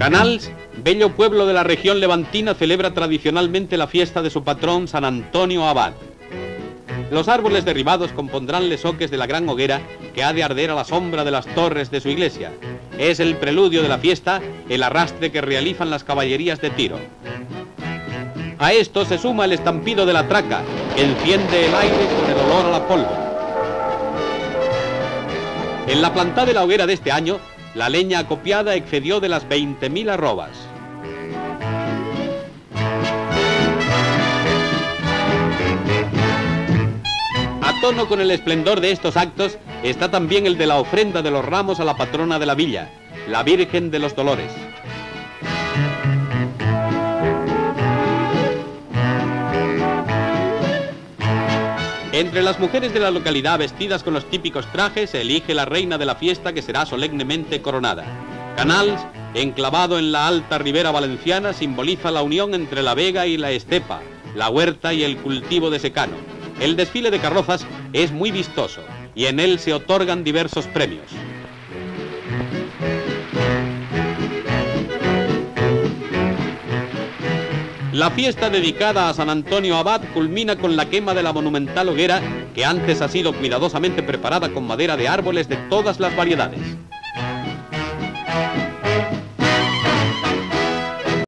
Canals, bello pueblo de la región levantina, celebra tradicionalmente la fiesta de su patrón San Antonio Abad. Los árboles derribados compondrán lesoques de la gran hoguera que ha de arder a la sombra de las torres de su iglesia. Es el preludio de la fiesta, el arrastre que realizan las caballerías de tiro. A esto se suma el estampido de la traca, que enciende el aire con el olor a la pólvora. En la plantada de la hoguera de este año, la leña acopiada excedió de las 20.000 arrobas. A tono con el esplendor de estos actos está también el de la ofrenda de los ramos a la patrona de la villa, la Virgen de los Dolores. Entre las mujeres de la localidad vestidas con los típicos trajes se elige la reina de la fiesta, que será solemnemente coronada. Canals, enclavado en la alta ribera valenciana, simboliza la unión entre la vega y la estepa, la huerta y el cultivo de secano. El desfile de carrozas es muy vistoso y en él se otorgan diversos premios. La fiesta dedicada a San Antonio Abad culmina con la quema de la monumental hoguera, que antes ha sido cuidadosamente preparada con madera de árboles de todas las variedades.